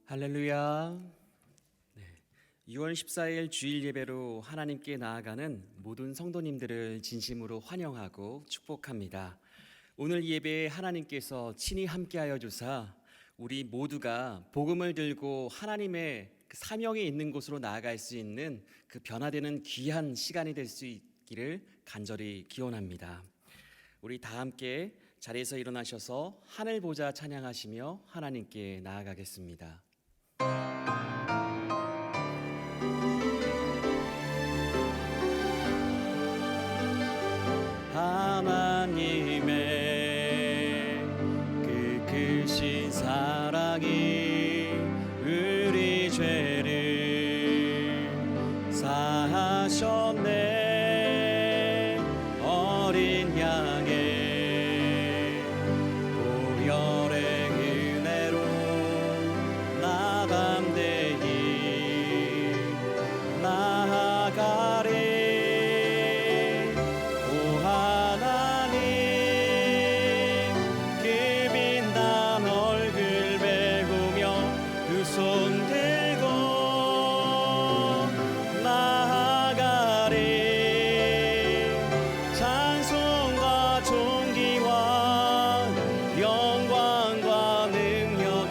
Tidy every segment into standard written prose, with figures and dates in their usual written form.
할렐루야. 6월 14일 주일 예배로 하나님께 나아가는 모든 성도님들을 진심으로 환영하고 축복합니다. 오늘 예배에 하나님께서 친히 함께하여 주사 우리 모두가 복음을 들고 하나님의 그 사명이 있는 곳으로 나아갈 수 있는 그 변화되는 귀한 시간이 될 수 있기를 간절히 기원합니다. 우리 다 함께 자리에서 일어나셔서 하늘 보자 찬양하시며 하나님께 나아가겠습니다. 하나님의 그 크신 사랑이 우리 죄를 사하셨네. 어린 양의 보혈의 은혜로 나 담대히 나아가리. 손 들고 나아가리. 찬송과 존귀와 영광과 능력을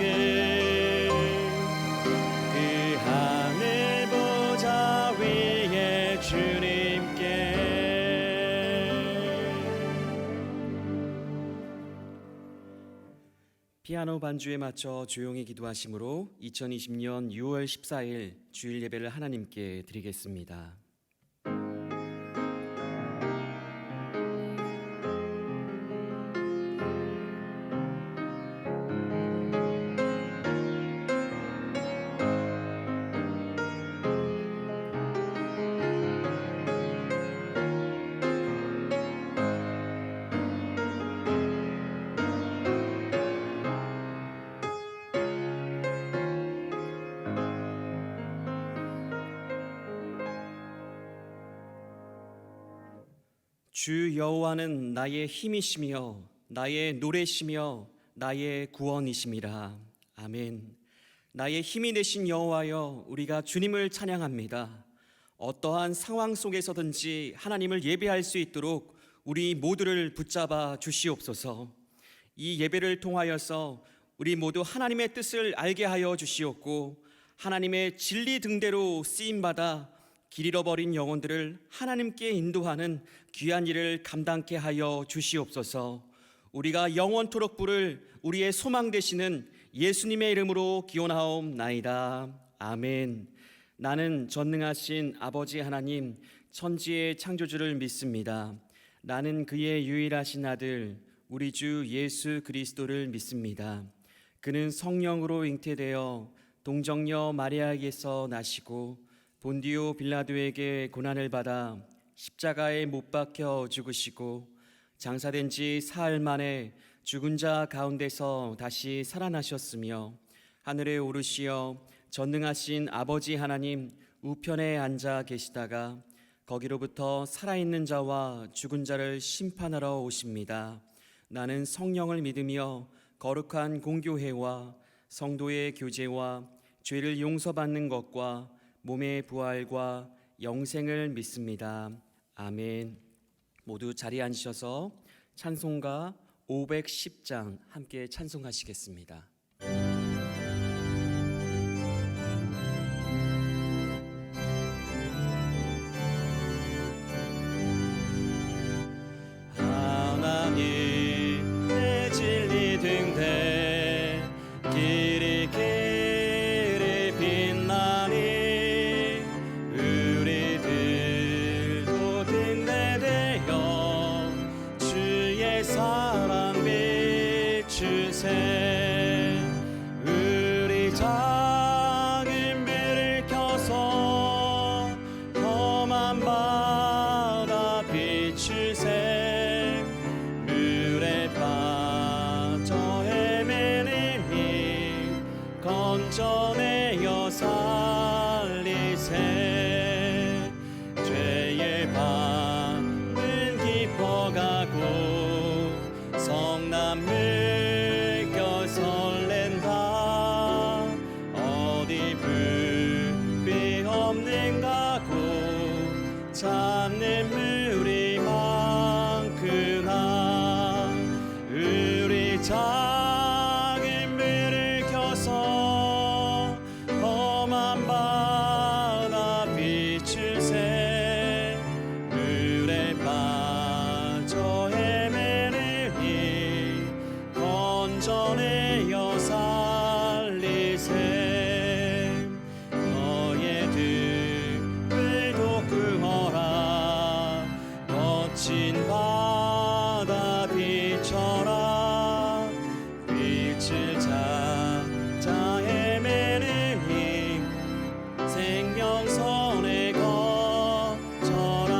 그 하늘 보좌 위에 주님께. 피아노 반주에 맞춰 조용히 기도하심으로 2020년 6월 14일 주일 예배를 하나님께 드리겠습니다. 주 여호와는 나의 힘이시며 나의 노래시며 나의 구원이심이라. 아멘. 나의 힘이 되신 여호와여, 우리가 주님을 찬양합니다. 어떠한 상황 속에서든지 하나님을 예배할 수 있도록 우리 모두를 붙잡아 주시옵소서. 이 예배를 통하여서 우리 모두 하나님의 뜻을 알게 하여 주시옵고 하나님의 진리 등대로 쓰임받아 길 잃어버린 영혼들을 하나님께 인도하는 귀한 일을 감당케 하여 주시옵소서. 우리가 영원토록 부를 우리의 소망 되시는 예수님의 이름으로 기원하옵나이다. 아멘. 나는 전능하신 아버지 하나님, 천지의 창조주를 믿습니다. 나는 그의 유일하신 아들 우리 주 예수 그리스도를 믿습니다. 그는 성령으로 잉태되어 동정녀 마리아에게서 나시고 본디오 빌라도에게 고난을 받아 십자가에 못 박혀 죽으시고 장사된 지 사흘 만에 죽은 자 가운데서 다시 살아나셨으며 하늘에 오르시어 전능하신 아버지 하나님 우편에 앉아 계시다가 거기로부터 살아있는 자와 죽은 자를 심판하러 오십니다. 나는 성령을 믿으며 거룩한 공교회와 성도의 교제와 죄를 용서받는 것과 몸의 부활과 영생을 믿습니다. 아멘. 모두 자리에 앉으셔서 찬송가 510장 함께 찬송하시겠습니다. 하나님 내 진리 등대 길이 빛나니 사랑 비추세. 우리 작은 불을 켜서 험한 바다 비추세. 물에 빠져 헤매는 힘 건져내어 살리세. 죄의 밤은 깊어가고 성남 물결 설렌다. 작은 불을 켜서 험한 바다 빛을 새 물에 빠져 헤매는 이 건져내어 살리세 너의 등불도 끄어라 거친 바다 빛쳐라 빛을 찾아 헤매는 힘 생명선에 거쳐라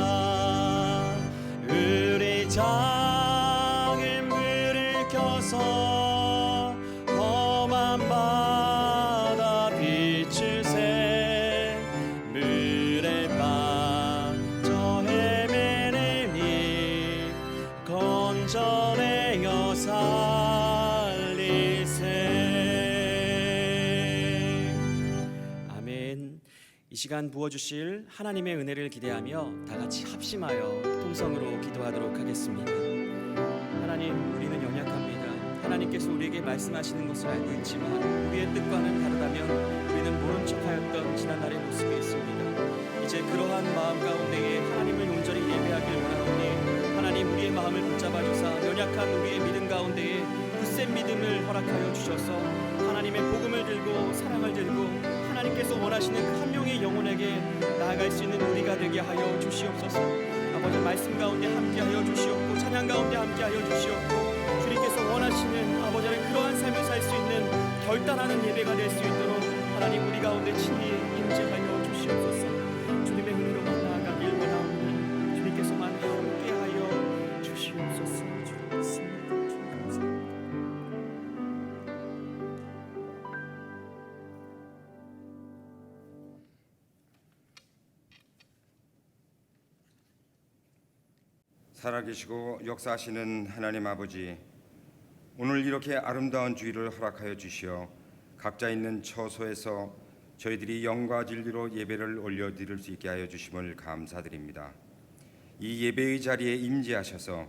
우리 작은 불을 켜서 험한 바다 빛을 새 물에 빠져 헤매는 이 건져내어 살리세. 아멘. 이 시간 부어주실 하나님의 은혜를 기대하며 다 같이 합심하여 통성으로 기도하도록 하겠습니다. 하나님, 우리는 연약합니다. 하나님께서 우리에게 말씀하시는 것을 알고 있지만 우리의 뜻과는 다르다면 우리는 모른 척하였던 지난날의 모습이 있습니다. 이제 그러한 마음 가운데에 하나님을 온전히 예배하길 원하오니 하나님, 우리의 마음을 붙잡아 주사 연약한 우리의 믿음 가운데에 굳센 믿음을 허락하여 주셔서 하나님의 복음을 들고 사랑을 들고 하나님께서 원하시는 그 한 명의 영혼에게 나아갈 수 있는 우리가 되게 하여 주시옵소서. 아버지, 말씀 가운데 함께하여 주시옵고 찬양 가운데 함께하여 주시옵고 주님께서 원하시는 아버지의 그러한 삶을 살 수 있는 결단하는 예배가 될 수 있도록 하나님 우리 가운데 친히 임재하여 주시옵소서. 주님의 은혜로만 나아가길 원하오니 주님께서만 함께하여 주시옵소서. 주님 믿습니다. 주님 감사합니다. 살아계시고 역사하시는 하나님 아버지, 오늘 이렇게 아름다운 주일을 허락하여 주시어 각자 있는 처소에서 저희들이 영과 진리로 예배를 올려드릴 수 있게 하여 주심을 감사드립니다. 이 예배의 자리에 임재하셔서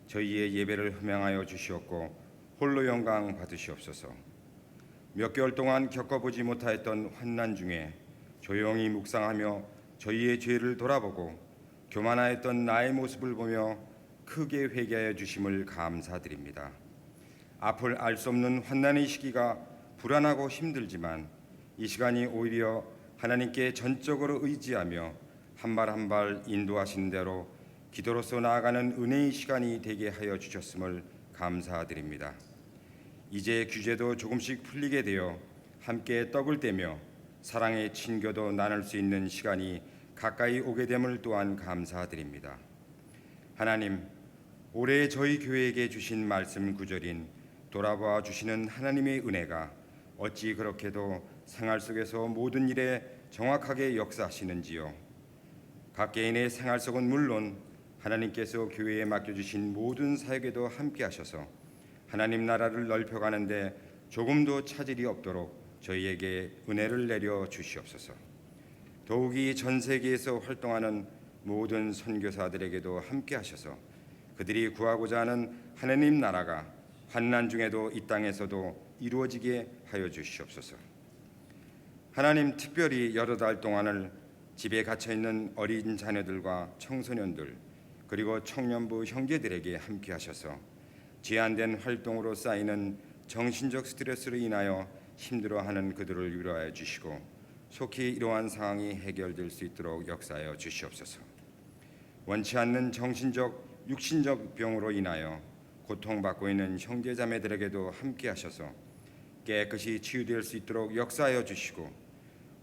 저희의 예배를 흠양하여 주시옵고 홀로 영광 받으시옵소서. 몇 개월 동안 겪어보지 못하였던 환난 중에 조용히 묵상하며 저희의 죄를 돌아보고 교만하였던 나의 모습을 보며 크게 회개하여 주심을 감사드립니다. 앞을 알 수 없는 환난의 시기가 불안하고 힘들지만 이 시간이 오히려 하나님께 전적으로 의지하며 한 발 한 발 인도하시는 대로 기도로서 나아가는 은혜의 시간이 되게 하여 주셨음을 감사드립니다. 이제 규제도 조금씩 풀리게 되어 함께 떡을 떼며 사랑의 친교도 나눌 수 있는 시간이 가까이 오게 됨을 또한 감사드립니다. 하나님, 올해 저희 교회에게 주신 말씀 구절인 돌아봐 주시는 하나님의 은혜가 어찌 그렇게도 생활 속에서 모든 일에 정확하게 역사하시는지요. 각 개인의 생활 속은 물론 하나님께서 교회에 맡겨주신 모든 사역에도 함께 하셔서 하나님 나라를 넓혀가는데 조금도 차질이 없도록 저희에게 은혜를 내려 주시옵소서. 더욱이 전 세계에서 활동하는 모든 선교사들에게도 함께 하셔서 그들이 구하고자 하는 하나님 나라가 환난 중에도 이 땅에서도 이루어지게 하여 주시옵소서. 하나님, 특별히 여러 달 동안을 집에 갇혀 있는 어린 자녀들과 청소년들 그리고 청년부 형제들에게 함께 하셔서 제한된 활동으로 쌓이는 정신적 스트레스로 인하여 힘들어하는 그들을 위로하여 주시고 속히 이러한 상황이 해결될 수 있도록 역사하여 주시옵소서. 원치 않는 정신적, 육신적 병으로 인하여 고통받고 있는 형제자매들에게도 함께 하셔서 깨끗이 치유될 수 있도록 역사하여 주시고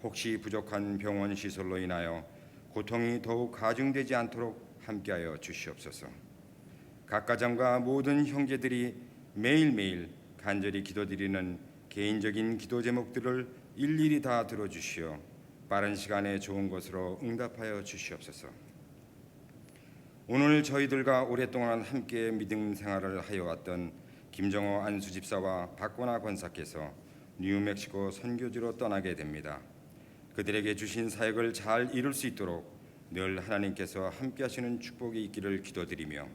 혹시 부족한 병원 시설로 인하여 고통이 더욱 가중되지 않도록 함께하여 주시옵소서. 각 가정과 모든 형제들이 매일매일 간절히 기도드리는 개인적인 기도 제목들을 일일이 다 들어주시어 빠른 시간에 좋은 것으로 응답하여 주시옵소서. 오늘 저희들과 오랫동안 함께 믿음 생활을 하여 왔던 김정호 안수 집사와 박권아 권사께서 뉴멕시코 선교지로 떠나게 됩니다. 그들에게 주신 사역을 잘 이룰 수 있도록 늘 하나님께서 함께 하시는 축복이 있기를 기도드리며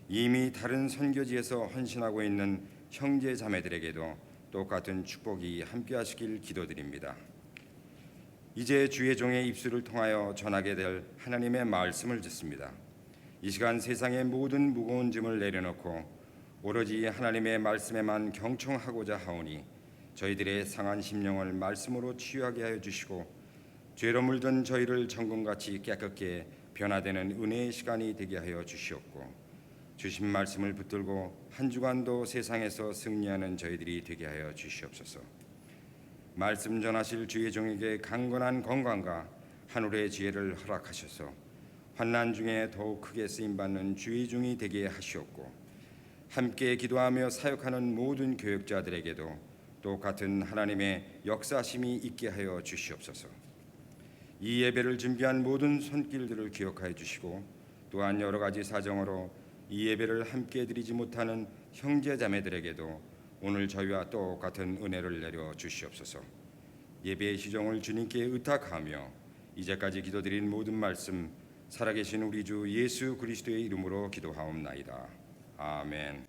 이미 다른 선교지에서 헌신하고 있는 형제 자매들에게도 똑같은 축복이 함께하시길 기도드립니다. 이제 주의 종의 입술을 통하여 전하게 될 하나님의 말씀을 듣습니다. 이 시간 세상의 모든 무거운 짐을 내려놓고 오로지 하나님의 말씀에만 경청하고자 하오니 저희들의 상한 심령을 말씀으로 치유하게 하여 주시고 죄로 물든 저희를 정금같이 깨끗게 변화되는 은혜의 시간이 되게 하여 주시옵고 주신 말씀을 붙들고 한 주간도 세상에서 승리하는 저희들이 되게 하여 주시옵소서. 말씀 전하실 주의 종에게 강건한 건강과 하늘의 지혜를 허락하셔서 환난 중에 더욱 크게 쓰임받는 주의 종이 되게 하시옵고 함께 기도하며 사역하는 모든 교역자들에게도 똑같은 하나님의 역사심이 있게 하여 주시옵소서. 이 예배를 준비한 모든 손길들을 기억하여 주시고 또한 여러 가지 사정으로 이 예배를 함께 드리지 못하는 형제 자매들에게도 오늘 저희와 똑같은 은혜를 내려 주시옵소서. 예배의 시종을 주님께 의탁하며 이제까지 기도드린 모든 말씀 살아계신 우리 주 예수 그리스도의 이름으로 기도하옵나이다. 아멘.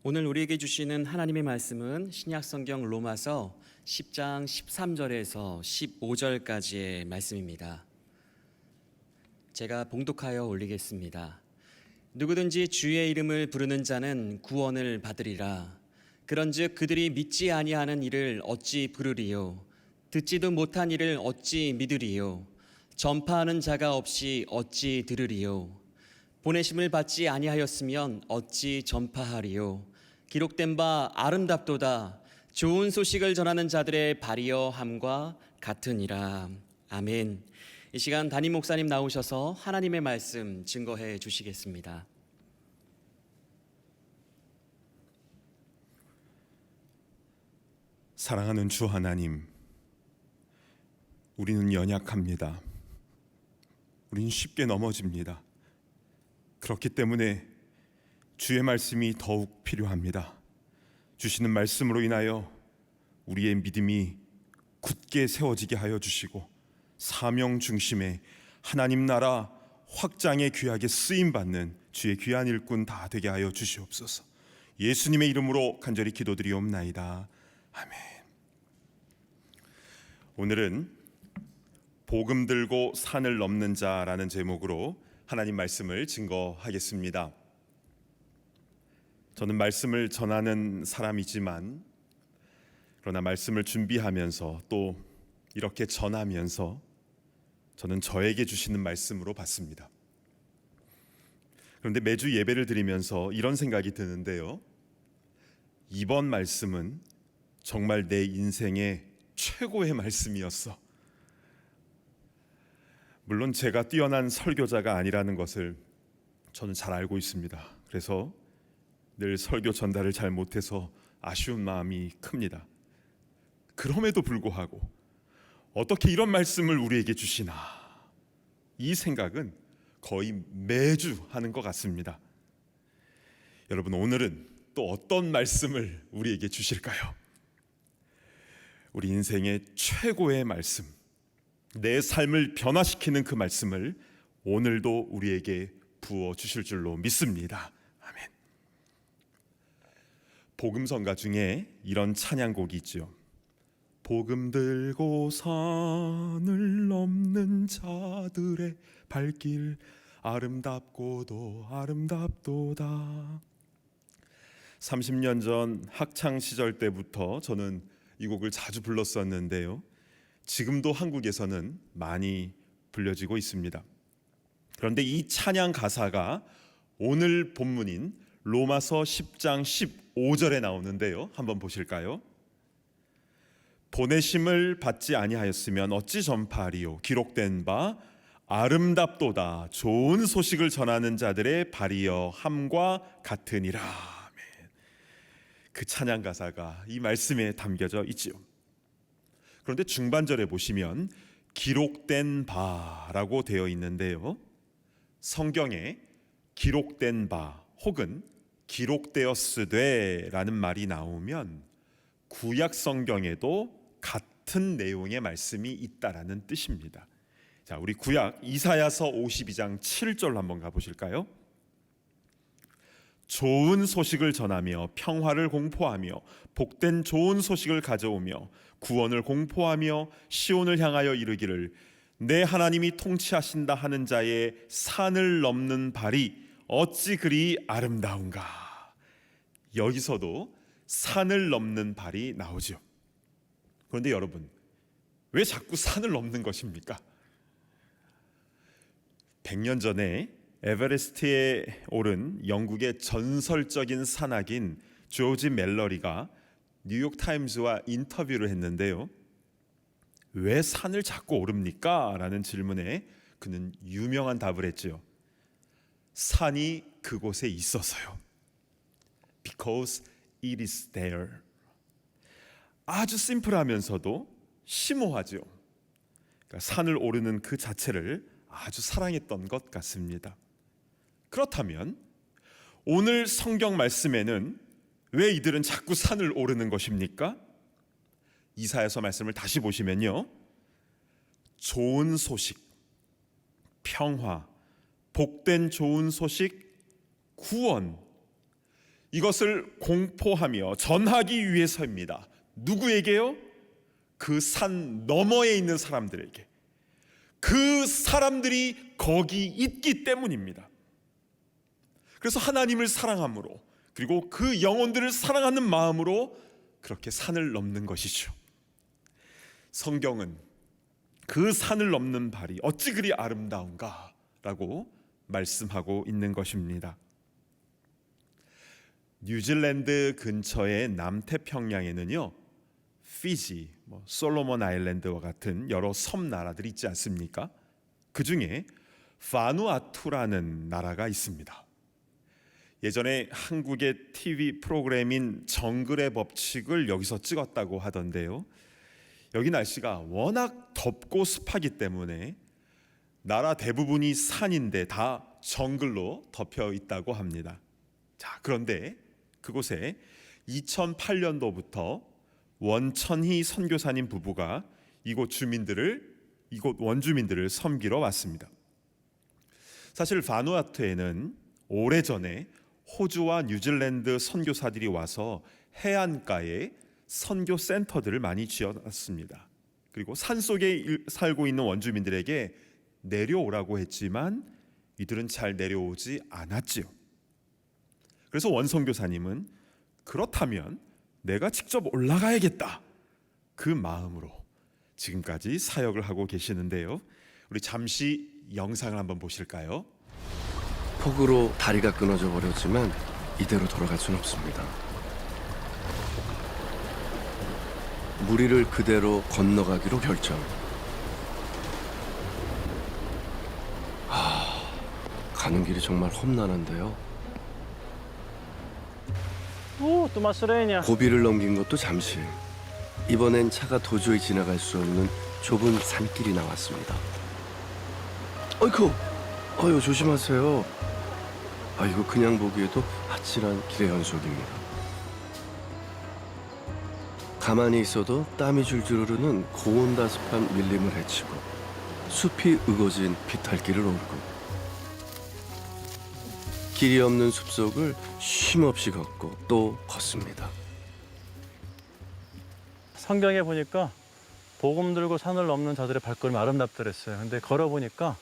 오늘 우리에게 주시는 하나님의 말씀은 신약성경 로마서 10장 13절에서 15절까지의 말씀입니다. 제가 봉독하여 올리겠습니다. 누구든지 주의 이름을 부르는 자는 구원을 받으리라. 그런즉 그들이 믿지 아니하는 이를 어찌 부르리요? 듣지도 못한 이를 어찌 믿으리요? 전파하는 자가 없이 어찌 들으리요? 보내심을 받지 아니하였으면 어찌 전파하리요? 기록된 바 아름답도다. 좋은 소식을 전하는 자들의 발이여 함과 같으니라. 아멘. 이 시간 담임 목사님 나오셔서 하나님의 말씀 증거해 주시겠습니다. 사랑하는 주 하나님, 우리는 연약합니다. 우리는 쉽게 넘어집니다. 그렇기 때문에 주의 말씀이 더욱 필요합니다. 주시는 말씀으로 인하여 우리의 믿음이 굳게 세워지게 하여 주시고 사명 중심의 하나님 나라 확장의 귀하게 쓰임받는 주의 귀한 일꾼 다 되게 하여 주시옵소서. 예수님의 이름으로 간절히 기도드리옵나이다. 아멘. 오늘은 복음 들고 산을 넘는 자라는 제목으로 하나님 말씀을 증거하겠습니다. 저는 말씀을 전하는 사람이지만 그러나 말씀을 준비하면서 또 이렇게 전하면서 저는 저에게 주시는 말씀으로 봤습니다. 그런데 매주 예배를 드리면서 이런 생각이 드는데요. 이번 말씀은 정말 내 인생의 최고의 말씀이었어. 물론 제가 뛰어난 설교자가 아니라는 것을 저는 잘 알고 있습니다. 그래서 늘 설교 전달을 잘 못해서 아쉬운 마음이 큽니다. 그럼에도 불구하고 어떻게 이런 말씀을 우리에게 주시나, 이 생각은 거의 매주 하는 것 같습니다. 여러분, 오늘은 또 어떤 말씀을 우리에게 주실까요? 우리 인생의 최고의 말씀, 내 삶을 변화시키는 그 말씀을 오늘도 우리에게 부어 주실 줄로 믿습니다. 아멘. 복음성가 중에 이런 찬양곡이 있죠. 복음 들고 산을 넘는 자들의 발길 아름답고도 아름답도다. 30년 전 학창 시절 때부터 저는 이 곡을 자주 불렀었는데요. 지금도 한국에서는 많이 불려지고 있습니다. 그런데 이 찬양 가사가 오늘 본문인 로마서 10장 15절에 나오는데요. 한번 보실까요? 보내심을 받지 아니하였으면 어찌 전파하리요? 기록된 바 아름답도다. 좋은 소식을 전하는 자들의 발이여 함과 같으니라. 그 찬양 가사가 이 말씀에 담겨져 있지요. 그런데 중반절에 보시면 기록된 바라고 되어 있는데요. 성경에 기록된 바 혹은 기록되었으되라는 말이 나오면 구약 성경에도 같은 내용의 말씀이 있다라는 뜻입니다. 자, 우리 구약 이사야서 52장 7절 한번 가보실까요? 좋은 소식을 전하며 평화를 공포하며 복된 좋은 소식을 가져오며 구원을 공포하며 시온을 향하여 이르기를 내 하나님이 통치하신다 하는 자의 산을 넘는 발이 어찌 그리 아름다운가. 여기서도 산을 넘는 발이 나오죠. 그런데 여러분, 왜 자꾸 산을 넘는 것입니까? 100년 전에 에베레스트에 오른 영국의 전설적인 산악인 조지 멜러리가 뉴욕 타임즈와 인터뷰를 했는데요. 왜 산을 자꾸 오릅니까? 라는 질문에 그는 유명한 답을 했죠. 산이 그곳에 있어서요. Because it is there. 아주 심플하면서도 심오하죠. 그러니까 산을 오르는 그 자체를 아주 사랑했던 것 같습니다. 그렇다면 오늘 성경 말씀에는 왜 이들은 자꾸 산을 오르는 것입니까? 이사야서 말씀을 다시 보시면요, 좋은 소식, 평화, 복된 좋은 소식, 구원, 이것을 공포하며 전하기 위해서입니다. 누구에게요? 그 산 너머에 있는 사람들에게. 그 사람들이 거기 있기 때문입니다. 그래서 하나님을 사랑함으로, 그리고 그 영혼들을 사랑하는 마음으로 그렇게 산을 넘는 것이죠. 성경은 그 산을 넘는 발이 어찌 그리 아름다운가 라고 말씀하고 있는 것입니다. 뉴질랜드 근처의 남태평양에는요, 피지, 솔로몬 아일랜드와 같은 여러 섬나라들이 있지 않습니까? 그 중에 바누아투라는 나라가 있습니다. 예전에 한국의 TV 프로그램인 정글의 법칙을 여기서 찍었다고 하던데요, 여기 날씨가 워낙 덥고 습하기 때문에 나라 대부분이 산인데 다 정글로 덮여 있다고 합니다. 자, 그런데 그곳에 2008년도부터 원천희 선교사님 부부가 이곳 원주민들을 섬기러 왔습니다. 사실 바누아투에는 오래전에 호주와 뉴질랜드 선교사들이 와서 해안가에 선교 센터들을 많이 지어놨습니다. 그리고 산속에 살고 있는 원주민들에게 내려오라고 했지만 이들은 잘 내려오지 않았지요. 그래서 원선교사님은 그렇다면 내가 직접 올라가야겠다, 그 마음으로 지금까지 사역을 하고 계시는데요. 우리 잠시 영상을 한번 보실까요? 폭우로 다리가 끊어져 버렸지만 이대로 돌아갈 수는 없습니다. 무리를 그대로 건너가기로 결정. 가는 길이 정말 험난한데요. 또 마스레이냐. 고비를 넘긴 것도 잠시. 이번엔 차가 도저히 지나갈 수 없는 좁은 산길이 나왔습니다. 어이쿠, 조심하세요. 이거 그냥 보기에도 아찔한 길의 연속입니다. 가만히 있어도 땀이 줄줄 흐르는 고온다습한 밀림을 헤치고 숲이 으거진 비탈길을 오르고 길이 없는 숲속을 쉼없이 걷고 또 걷습니다. 성경에 보니까 복음 들고 산을 넘는 자들의 발걸음이 아름답더랬어요. 근데 걸어보니까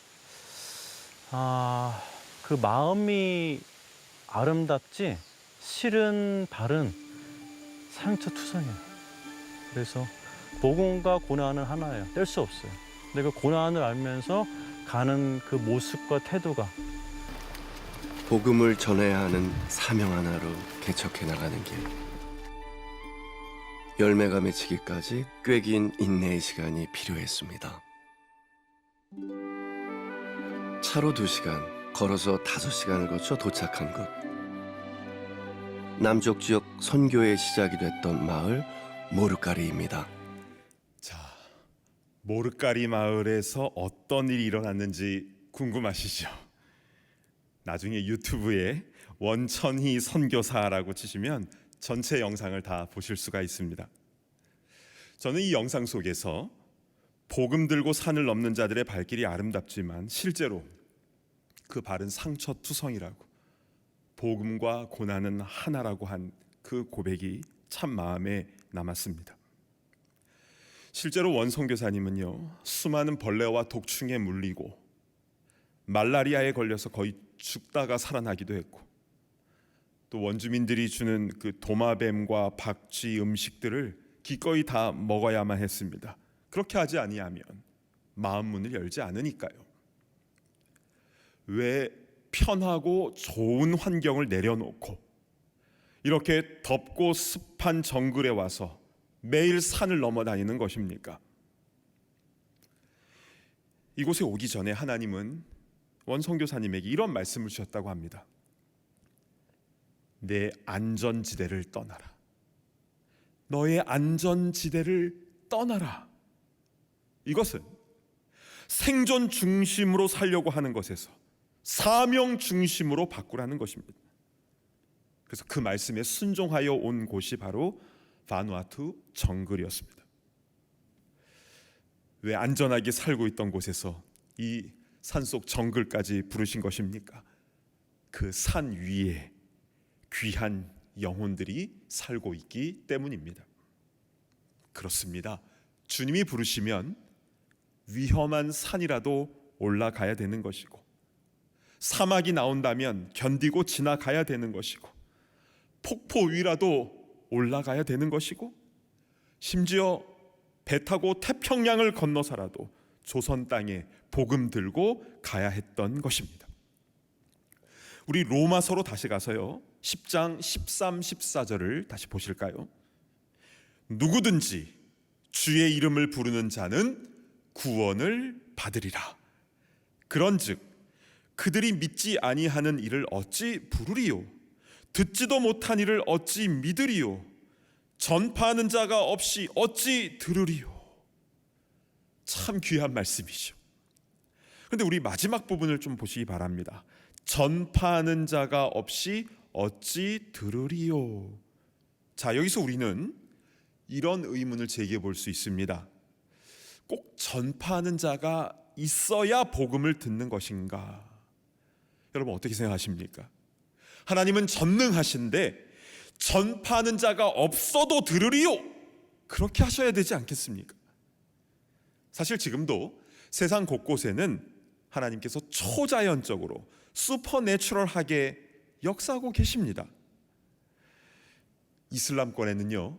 그 마음이 아름답지 실은 발은 상처투성이에요. 그래서 복음과 고난은 하나예요. 뗄 수 없어요. 근데 그 고난을 알면서 가는 그 모습과 태도가 복음을 전해야 하는 사명 하나로 개척해 나가는 길. 열매가 맺히기까지 꽤 긴 인내의 시간이 필요했습니다. 차로 2시간, 걸어서 5시간을 거쳐 도착한 곳. 남쪽 지역 선교의 시작이 됐던 마을 모르까리입니다. 자, 모르까리 마을에서 어떤 일이 일어났는지 궁금하시죠? 나중에 유튜브에 원천희 선교사라고 치시면 전체 영상을 다 보실 수가 있습니다. 저는 이 영상 속에서 복음 들고 산을 넘는 자들의 발길이 아름답지만 실제로 그 발은 상처투성이라고, 복음과 고난은 하나라고 한 그 고백이 참 마음에 남았습니다. 실제로 원 선교사님은요, 수많은 벌레와 독충에 물리고 말라리아에 걸려서 거의 죽다가 살아나기도 했고, 또 원주민들이 주는 그 도마뱀과 박쥐 음식들을 기꺼이 다 먹어야만 했습니다. 그렇게 하지 아니하면 마음 문을 열지 않으니까요. 왜 편하고 좋은 환경을 내려놓고 이렇게 덥고 습한 정글에 와서 매일 산을 넘어 다니는 것입니까? 이곳에 오기 전에 하나님은 원 선교사님에게 이런 말씀을 주셨다고 합니다. 내 안전지대를 떠나라. 너의 안전지대를 떠나라. 이것은 생존 중심으로 살려고 하는 것에서 사명 중심으로 바꾸라는 것입니다. 그래서 그 말씀에 순종하여 온 곳이 바로 바누아투 정글이었습니다. 왜 안전하게 살고 있던 곳에서 이 산속 정글까지 부르신 것입니까? 그 산 위에 귀한 영혼들이 살고 있기 때문입니다. 그렇습니다. 주님이 부르시면 위험한 산이라도 올라가야 되는 것이고, 사막이 나온다면 견디고 지나가야 되는 것이고, 폭포 위라도 올라가야 되는 것이고, 심지어 배 타고 태평양을 건너서라도 조선 땅에 복음 들고 가야 했던 것입니다. 우리 로마서로 다시 가서요, 10장 13, 14절을 다시 보실까요? 누구든지 주의 이름을 부르는 자는 구원을 받으리라. 그런즉 그들이 믿지 아니하는 이를 어찌 부르리요? 듣지도 못한 이를 어찌 믿으리요? 전파하는 자가 없이 어찌 들으리요? 참 귀한 말씀이죠. 그런데 우리 마지막 부분을 좀 보시기 바랍니다. 전파하는 자가 없이 어찌 들으리요? 자, 여기서 우리는 이런 의문을 제기해 볼 수 있습니다. 꼭 전파하는 자가 있어야 복음을 듣는 것인가? 여러분 어떻게 생각하십니까? 하나님은 전능하신데 전파하는 자가 없어도 들으리요, 그렇게 하셔야 되지 않겠습니까? 사실 지금도 세상 곳곳에는 하나님께서 초자연적으로 슈퍼내추럴하게 역사하고 계십니다. 이슬람권에는요,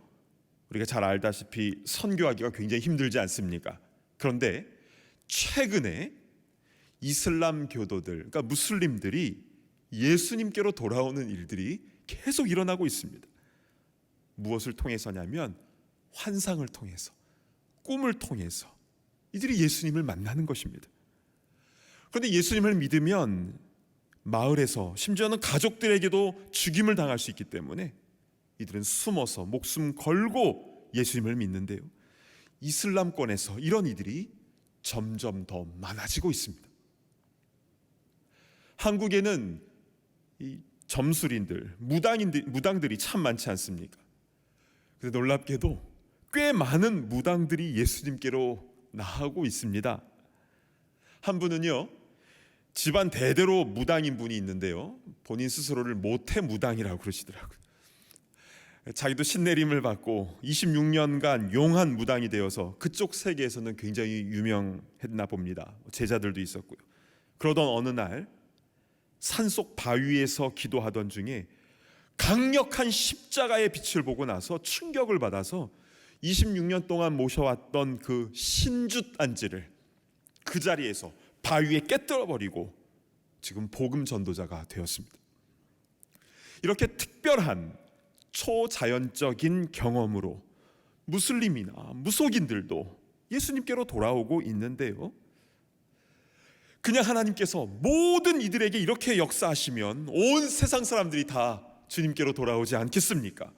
우리가 잘 알다시피 선교하기가 굉장히 힘들지 않습니까? 그런데 최근에 이슬람 교도들, 그러니까 무슬림들이 예수님께로 돌아오는 일들이 계속 일어나고 있습니다. 무엇을 통해서냐면 환상을 통해서, 꿈을 통해서 이들이 예수님을 만나는 것입니다. 그런데 예수님을 믿으면 마을에서, 심지어는 가족들에게도 죽임을 당할 수 있기 때문에 이들은 숨어서 목숨 걸고 예수님을 믿는데요, 이슬람권에서 이런 이들이 점점 더 많아지고 있습니다. 한국에는 이 점술인들, 무당들이 참 많지 않습니까? 그런데 놀랍게도 꽤 많은 무당들이 예수님께로 나아가고 있습니다. 한 분은요, 집안 대대로 무당인 분이 있는데요, 본인 스스로를 모태 무당이라고 그러시더라고요. 자기도 신내림을 받고 26년간 용한 무당이 되어서 그쪽 세계에서는 굉장히 유명했나 봅니다. 제자들도 있었고요. 그러던 어느 날 산속 바위에서 기도하던 중에 강력한 십자가의 빛을 보고 나서 충격을 받아서 26년 동안 모셔왔던 그 신주안지를 그 자리에서 바위에 깨뜨려버리고 지금 복음 전도자가 되었습니다. 이렇게 특별한 초자연적인 경험으로 무슬림이나 무속인들도 예수님께로 돌아오고 있는데요, 그냥 하나님께서 모든 이들에게 이렇게 역사하시면 온 세상 사람들이 다 주님께로 돌아오지 않겠습니까?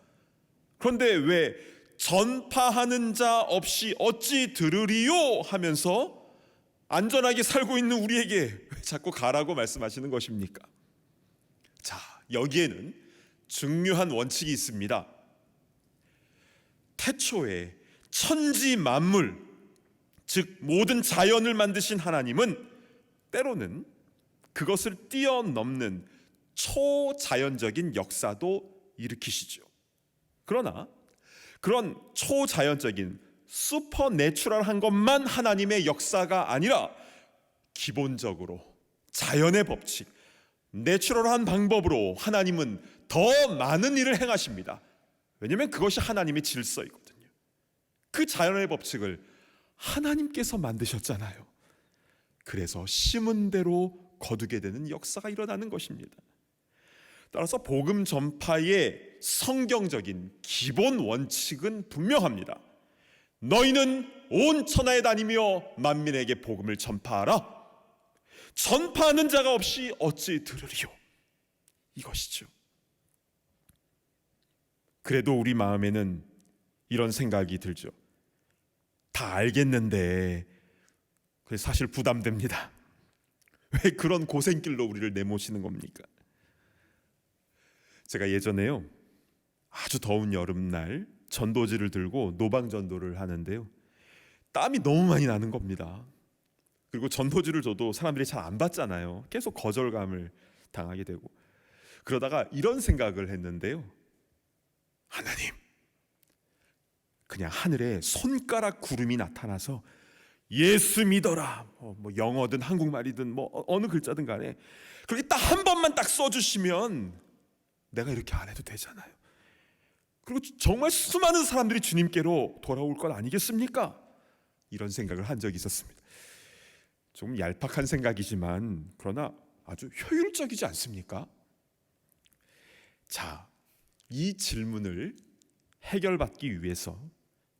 그런데 왜 전파하는 자 없이 어찌 들으리요 하면서 안전하게 살고 있는 우리에게 왜 자꾸 가라고 말씀하시는 것입니까? 자, 여기에는 중요한 원칙이 있습니다. 태초에 천지 만물, 즉 모든 자연을 만드신 하나님은 때로는 그것을 뛰어넘는 초자연적인 역사도 일으키시죠. 그러나 그런 초자연적인 슈퍼내추럴한 것만 하나님의 역사가 아니라 기본적으로 자연의 법칙, 내추럴한 방법으로 하나님은 더 많은 일을 행하십니다. 왜냐하면 그것이 하나님의 질서이거든요. 그 자연의 법칙을 하나님께서 만드셨잖아요. 그래서 심은 대로 거두게 되는 역사가 일어나는 것입니다. 따라서 복음 전파의 성경적인 기본 원칙은 분명합니다. 너희는 온 천하에 다니며 만민에게 복음을 전파하라. 전파하는 자가 없이 어찌 들으리요? 이것이죠. 그래도 우리 마음에는 이런 생각이 들죠. 다 알겠는데 사실 부담됩니다. 왜 그런 고생길로 우리를 내모시는 겁니까? 제가 예전에요, 아주 더운 여름날 전도지를 들고 노방전도를 하는데요, 땀이 너무 많이 나는 겁니다. 그리고 전도지를 줘도 사람들이 잘 안 받잖아요. 계속 거절감을 당하게 되고, 그러다가 이런 생각을 했는데요, 하나님, 그냥 하늘에 손가락 구름이 나타나서 예수 믿어라, 뭐 영어든 한국말이든 뭐 어느 글자든 간에 그렇게 딱 한 번만 딱 써주시면 내가 이렇게 안 해도 되잖아요. 그리고 정말 수많은 사람들이 주님께로 돌아올 것 아니겠습니까? 이런 생각을 한 적이 있었습니다. 좀 얄팍한 생각이지만 그러나 아주 효율적이지 않습니까? 자, 이 질문을 해결받기 위해서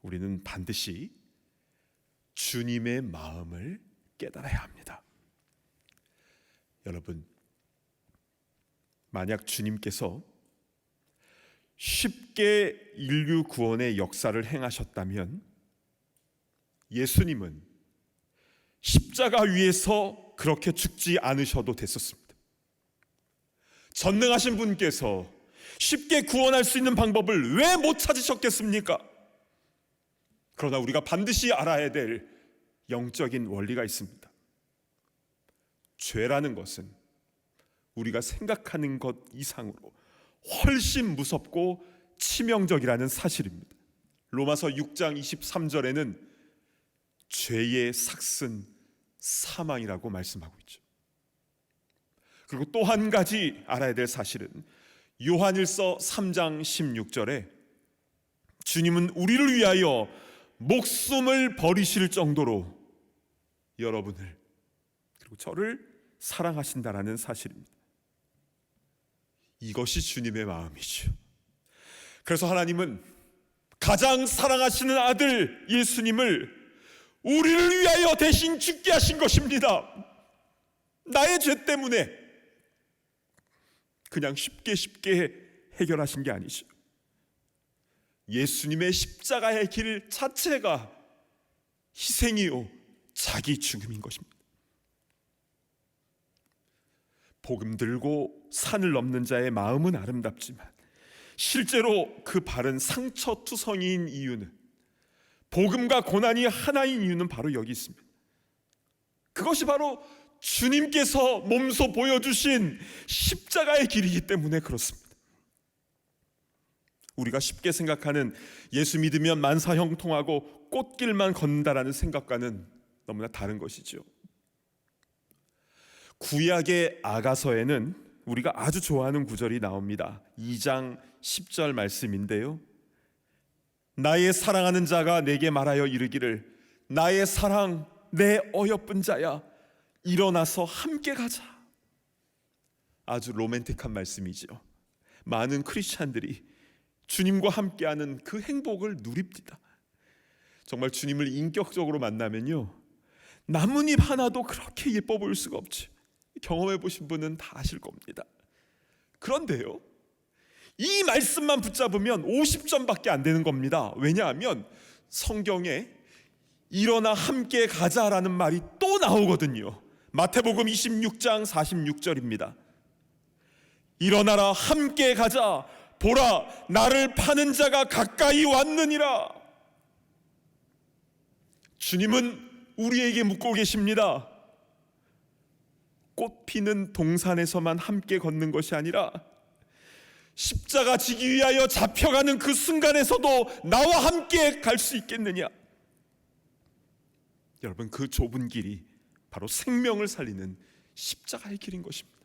우리는 반드시 주님의 마음을 깨달아야 합니다. 여러분, 만약 주님께서 쉽게 인류 구원의 역사를 행하셨다면 예수님은 십자가 위에서 그렇게 죽지 않으셔도 됐었습니다. 전능하신 분께서 쉽게 구원할 수 있는 방법을 왜 못 찾으셨겠습니까? 그러나 우리가 반드시 알아야 될 영적인 원리가 있습니다. 죄라는 것은 우리가 생각하는 것 이상으로 훨씬 무섭고 치명적이라는 사실입니다. 로마서 6장 23절에는 죄의 삭슨 사망이라고 말씀하고 있죠. 그리고 또 한 가지 알아야 될 사실은 요한일서 3장 16절에 주님은 우리를 위하여 목숨을 버리실 정도로 여러분을 그리고 저를 사랑하신다라는 사실입니다. 이것이 주님의 마음이죠. 그래서 하나님은 가장 사랑하시는 아들 예수님을 우리를 위하여 대신 죽게 하신 것입니다. 나의 죄 때문에 그냥 쉽게 해결하신 게 아니죠. 예수님의 십자가의 길 자체가 희생이요 자기 죽음인 것입니다. 복음 들고 산을 넘는 자의 마음은 아름답지만 실제로 그 발은 상처투성이인 이유는, 복음과 고난이 하나인 이유는 바로 여기 있습니다. 그것이 바로 주님께서 몸소 보여주신 십자가의 길이기 때문에 그렇습니다. 우리가 쉽게 생각하는 예수 믿으면 만사형통하고 꽃길만 걷는다라는 생각과는 너무나 다른 것이죠. 구약의 아가서에는 우리가 아주 좋아하는 구절이 나옵니다. 2장 10절 말씀인데요, 나의 사랑하는 자가 내게 말하여 이르기를 나의 사랑 내 어여쁜 자야 일어나서 함께 가자. 아주 로맨틱한 말씀이죠. 많은 크리스찬들이 주님과 함께하는 그 행복을 누립니다. 정말 주님을 인격적으로 만나면요, 나뭇잎 하나도 그렇게 예뻐 보일 수가 없지. 경험해 보신 분은 다 아실 겁니다. 그런데요, 이 말씀만 붙잡으면 50점밖에 안 되는 겁니다. 왜냐하면 성경에 일어나 함께 가자라는 말이 또 나오거든요. 마태복음 26장 46절입니다. 일어나라 함께 가자. 보라 나를 파는 자가 가까이 왔느니라. 주님은 우리에게 묻고 계십니다. 꽃 피는 동산에서만 함께 걷는 것이 아니라 십자가 지기 위하여 잡혀가는 그 순간에서도 나와 함께 갈 수 있겠느냐? 여러분, 그 좁은 길이 바로 생명을 살리는 십자가의 길인 것입니다.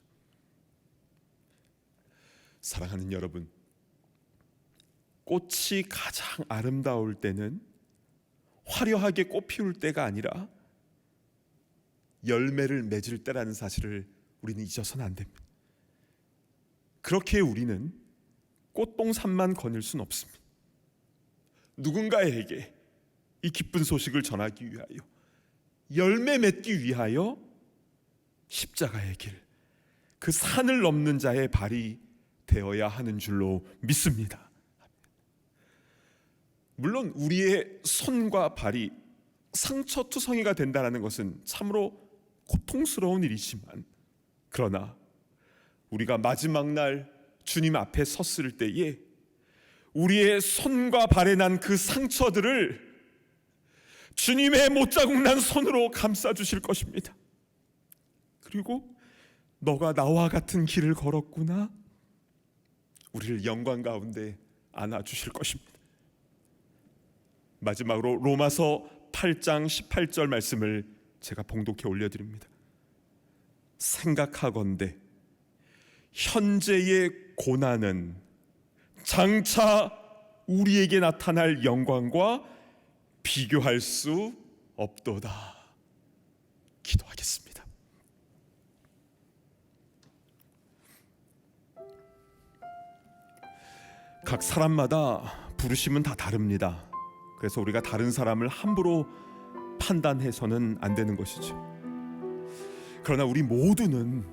사랑하는 여러분, 꽃이 가장 아름다울 때는 화려하게 꽃 피울 때가 아니라 열매를 맺을 때라는 사실을 우리는 잊어서는 안 됩니다. 그렇게 우리는 꽃동산만 거닐 수는 없습니다. 누군가에게 이 기쁜 소식을 전하기 위하여, 열매 맺기 위하여 십자가의 길, 그 산을 넘는 자의 발이 되어야 하는 줄로 믿습니다. 물론 우리의 손과 발이 상처투성이가 된다는 것은 참으로 고통스러운 일이지만, 그러나 우리가 마지막 날 주님 앞에 섰을 때에 우리의 손과 발에 난 그 상처들을 주님의 못자국 난 손으로 감싸 주실 것입니다. 그리고 너가 나와 같은 길을 걸었구나, 우리를 영광 가운데 안아 주실 것입니다. 마지막으로 로마서 8장 18절 말씀을 제가 봉독해 올려드립니다. 생각하건대 현재의 고난은 장차 우리에게 나타날 영광과 비교할 수 없도다. 기도하겠습니다. 각 사람마다 부르심은 다 다릅니다. 그래서 우리가 다른 사람을 함부로 판단해서는 안 되는 것이죠. 그러나 우리 모두는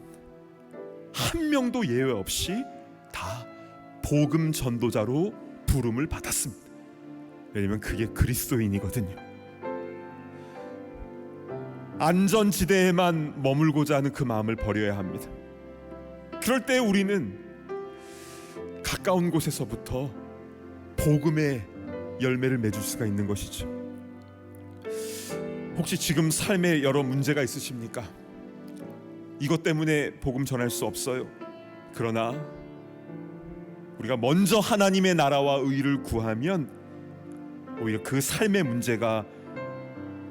한 명도 예외 없이 다 복음 전도자로 부름을 받았습니다. 왜냐하면 그게 그리스도인이거든요. 안전지대에만 머물고자 하는 그 마음을 버려야 합니다. 그럴 때 우리는 가까운 곳에서부터 복음의 열매를 맺을 수가 있는 것이죠. 혹시 지금 삶에 여러 문제가 있으십니까? 이것 때문에 복음 전할 수 없어요. 그러나 우리가 먼저 하나님의 나라와 의를 구하면 오히려 그 삶의 문제가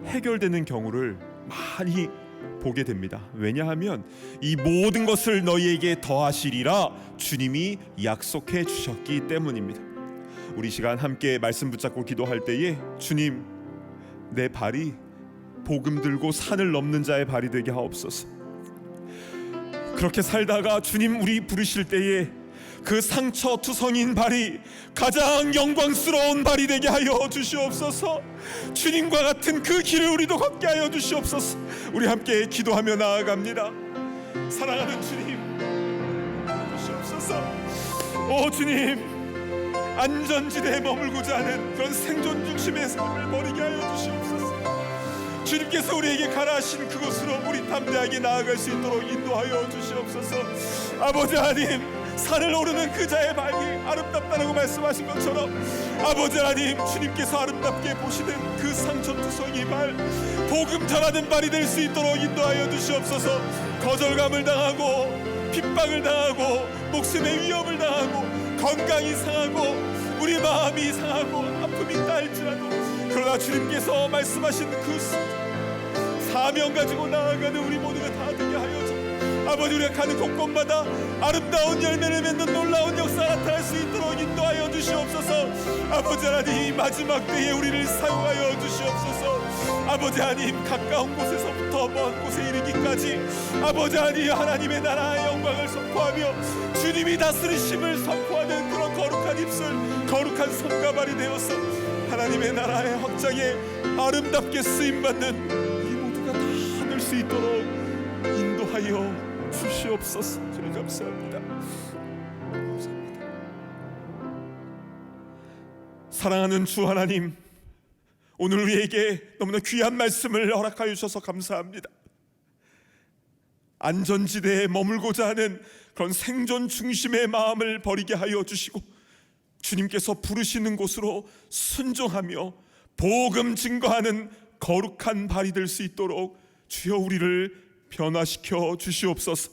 해결되는 경우를 많이 보게 됩니다. 왜냐하면 이 모든 것을 너희에게 더하시리라 주님이 약속해 주셨기 때문입니다. 우리 시간 함께 말씀 붙잡고 기도할 때에 주님, 내 발이 복음 들고 산을 넘는 자의 발이 되게 하옵소서. 그렇게 살다가 주님 우리 부르실 때에 그 상처투성인 발이 가장 영광스러운 발이 되게 하여 주시옵소서. 주님과 같은 그 길을 우리도 걷게 하여 주시옵소서. 우리 함께 기도하며 나아갑니다. 사랑하는 주님, 주시옵소서. 오 주님, 안전지대에 머물고자 하는 그런 생존 중심의 삶을 버리게 하여 주시옵소서. 주님께서 우리에게 가라 하신 그곳으로 우리 담대하게 나아갈 수 있도록 인도하여 주시옵소서. 아버지 하나님, 산을 오르는 그 자의 발이 아름답다라고 말씀하신 것처럼 아버지 하나님, 주님께서 아름답게 보시는 그 상처투성이 발, 복음 전하는 발이 될 수 있도록 인도하여 주시옵소서. 거절감을 당하고 핍박을 당하고 목숨의 위협을 당하고 건강이 상하고 우리 마음이 상하고 아픔이 있다 할지라도, 그러나 주님께서 말씀하신 그 사명 가지고 나아가는 우리 모두가 다 되게 하여 주옵소서. 아버지, 우리가 가는 곳곳마다 아름다운 열매를 맺는 놀라운 역사가 나타날 수 있도록 인도하여 주시옵소서. 아버지 하나님, 마지막 때에 우리를 사용하여 주시옵소서. 아버지 하나님, 가까운 곳에서부터 먼 곳에 이르기까지 아버지 하나님, 하나님의 나라의 영광을 선포하며 주님이 다스리심을 선포하는 그런 거룩한 입술, 거룩한 손과 발이 되어서 하나님의 나라의 확장에 아름답게 쓰임받는 이 모두가 다 될 수 있도록 인도하여 주시옵소서. 주님 감사합니다. 감사합니다. 사랑하는 주 하나님, 오늘 우리에게 너무나 귀한 말씀을 허락하여 주셔서 감사합니다. 안전지대에 머물고자 하는 그런 생존 중심의 마음을 버리게 하여 주시고 주님께서 부르시는 곳으로 순종하며 복음 증거하는 거룩한 발이 될 수 있도록 주여 우리를 변화시켜 주시옵소서.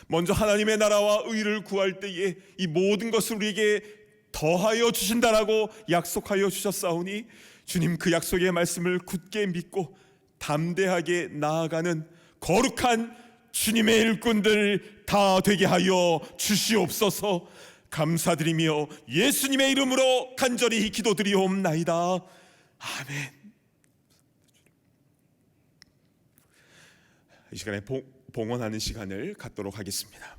먼저 하나님의 나라와 의를 구할 때에 이 모든 것을 우리에게 더하여 주신다라고 약속하여 주셨사오니 주님 그 약속의 말씀을 굳게 믿고 담대하게 나아가는 거룩한 주님의 일꾼들 다 되게 하여 주시옵소서. 감사드리며 예수님의 이름으로 간절히 기도드리옵나이다. 아멘. 이 시간에 봉헌하는 시간을 갖도록 하겠습니다.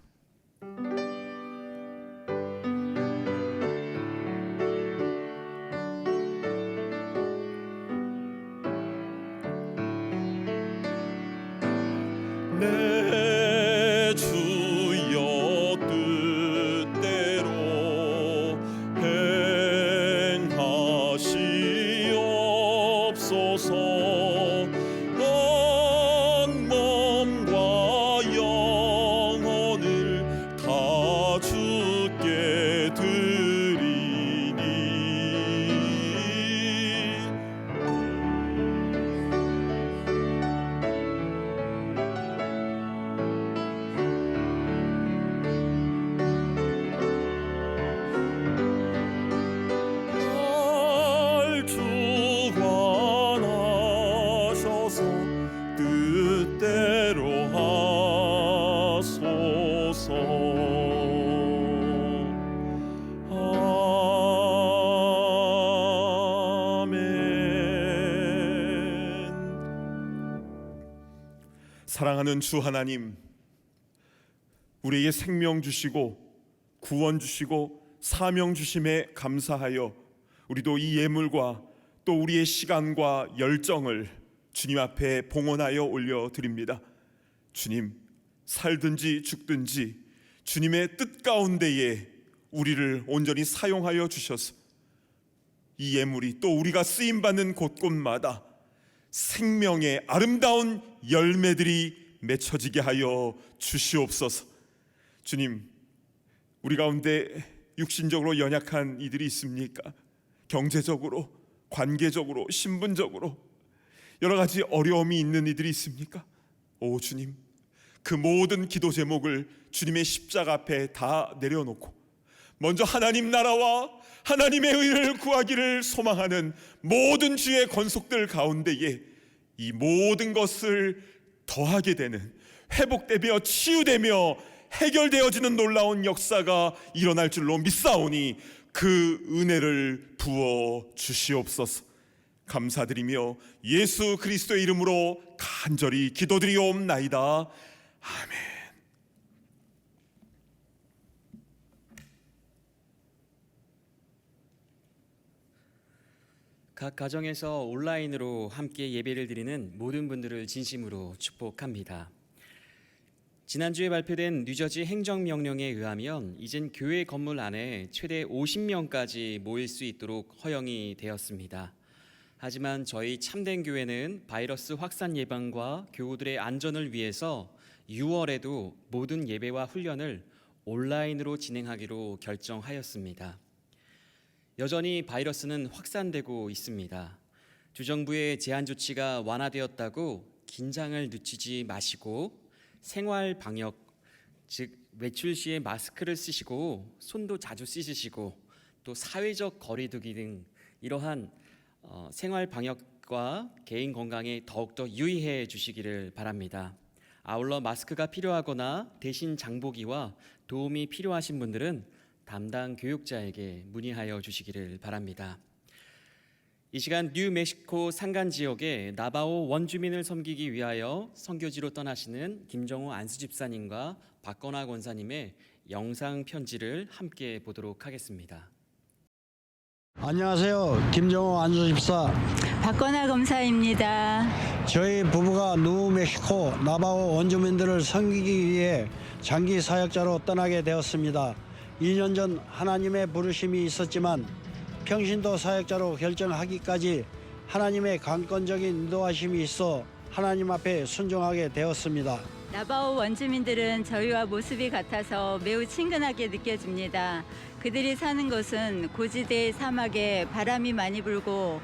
내 주여 뜻대로 행하시옵소서. 온 몸과 영혼을 다 주께 드리니 날 주관하셔서 뜻대로 하소서. 아멘. 사랑하는 주 하나님, 우리에게 생명 주시고 구원 주시고 사명 주심에 감사하여 우리도 이 예물과 또 우리의 시간과 열정을 주님 앞에 봉헌하여 올려드립니다. 주님, 살든지 죽든지 주님의 뜻 가운데에 우리를 온전히 사용하여 주셔서 이 예물이 또 우리가 쓰임받는 곳곳마다 생명의 아름다운 열매들이 맺혀지게 하여 주시옵소서. 주님, 우리 가운데 육신적으로 연약한 이들이 있습니까? 경제적으로, 관계적으로, 신분적으로 여러 가지 어려움이 있는 이들이 있습니까? 오 주님, 그 모든 기도 제목을 주님의 십자가 앞에 다 내려놓고 먼저 하나님 나라와 하나님의 의를 구하기를 소망하는 모든 주의 권속들 가운데에 이 모든 것을 더하게 되는, 회복되며 치유되며 해결되어지는 놀라운 역사가 일어날 줄로 믿사오니 그 은혜를 부어 주시옵소서. 감사드리며 예수 그리스도의 이름으로 간절히 기도드리옵나이다. 아멘. 각 가정에서 온라인으로 함께 예배를 드리는 모든 분들을 진심으로 축복합니다. 지난주에 발표된 뉴저지 행정명령에 의하면 이젠 교회 건물 안에 최대 50명까지 모일 수 있도록 허용이 되었습니다. 하지만 저희 참된 교회는 바이러스 확산 예방과 교우들의 안전을 위해서 6월에도 모든 예배와 훈련을 온라인으로 진행하기로 결정하였습니다. 여전히 바이러스는 확산되고 있습니다. 주정부의 제한 조치가 완화되었다고 긴장을 늦추지 마시고 생활 방역, 즉 외출 시에 마스크를 쓰시고 손도 자주 씻으시고 또 사회적 거리두기 등 이러한 생활 방역과 개인 건강에 더욱더 유의해 주시기를 바랍니다. 아울러 마스크가 필요하거나 대신 장보기와 도움이 필요하신 분들은 담당 교육자에게 문의하여 주시기를 바랍니다. 이 시간 뉴멕시코 산간 지역의 나바오 원주민을 섬기기 위하여 선교지로 떠나시는 김정호 안수집사님과 박건화 권사님의 영상 편지를 함께 보도록 하겠습니다. 안녕하세요. 김정호 안수집사. 박건화 검사입니다. 저희 부부가 누멕시코 나바오 원주민들을 섬기기 위해 장기 사역자로 떠나게 되었습니다. 2년 전 하나님의 부르심이 있었지만 평신도 사역자로 결정하기까지 하나님의 강권적인 인도하심이 있어 하나님 앞에 순종하게 되었습니다. 나바오 원주민들은 저희와 모습이 같아서 매우 친근하게 느껴집니다. 그들이 사는 곳은 고지대 사막에 바람이 많이 불고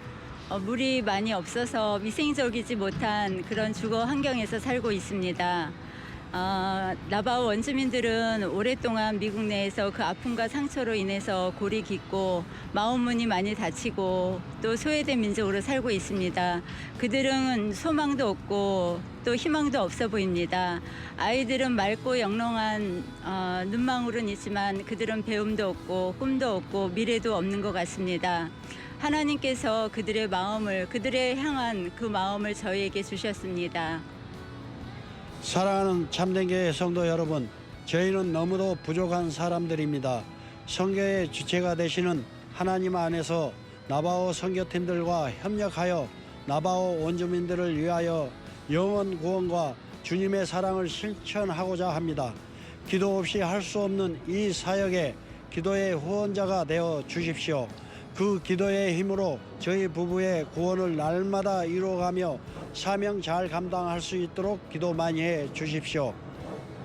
물이 많이 없어서 위생적이지 못한 그런 주거 환경에서 살고 있습니다. 나바오 원주민들은 오랫동안 미국 내에서 그 아픔과 상처로 인해서 골이 깊고 마음문이 많이 다치고 또 소외된 민족으로 살고 있습니다. 그들은 소망도 없고 또 희망도 없어 보입니다. 아이들은 맑고 영롱한 눈망울은 있지만 그들은 배움도 없고 꿈도 없고 미래도 없는 것 같습니다. 하나님께서 그들의 향한 그 마음을 저희에게 주셨습니다. 사랑하는 참된교회 성도 여러분, 저희는 너무도 부족한 사람들입니다. 선교의 주체가 되시는 하나님 안에서 나바오 선교팀들과 협력하여 나바오 원주민들을 위하여 영원 구원과 주님의 사랑을 실천하고자 합니다. 기도 없이 할 수 없는 이 사역에 기도의 후원자가 되어 주십시오. 그 기도의 힘으로 저희 부부의 구원을 날마다 이루어가며 사명 잘 감당할 수 있도록 기도 많이 해 주십시오.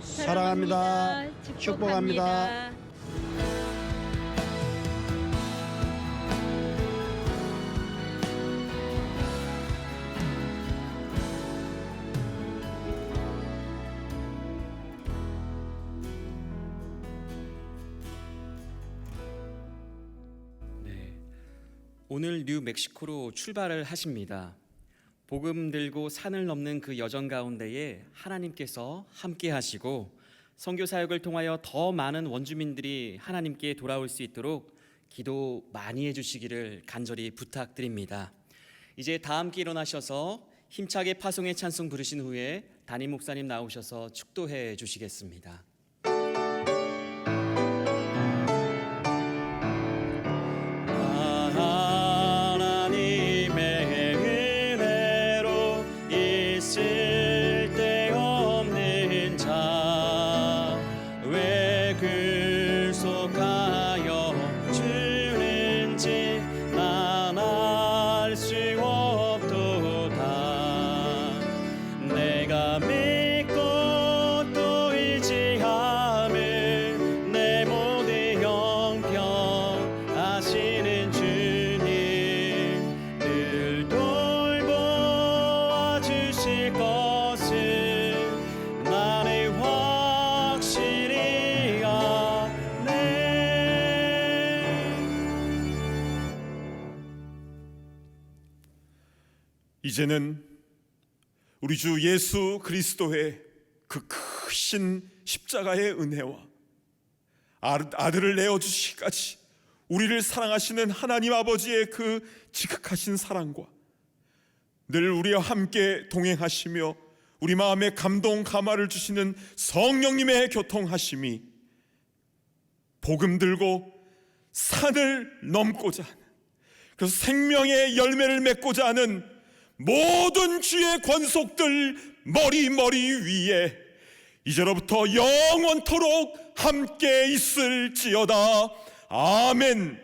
사랑합니다. 축복합니다. 오늘 뉴멕시코로 출발을 하십니다. 복음 들고 산을 넘는 그 여정 가운데에 하나님께서 함께 하시고 선교 사역을 통하여 더 많은 원주민들이 하나님께 돌아올 수 있도록 기도 많이 해주시기를 간절히 부탁드립니다. 이제 다 함께 일어나셔서 힘차게 파송의 찬송 부르신 후에 담임 목사님 나오셔서 축도해 주시겠습니다. 이제는 우리 주 예수 그리스도의 그 크신 십자가의 은혜와 아들을 내어주시기까지 우리를 사랑하시는 하나님 아버지의 그 지극하신 사랑과 늘 우리와 함께 동행하시며 우리 마음에 감동 감화를 주시는 성령님의 교통하심이 복음 들고 산을 넘고자 하는, 그래서 생명의 열매를 맺고자 하는 모든 주의 권속들 머리 위에 이제로부터 영원토록 함께 있을지어다. 아멘.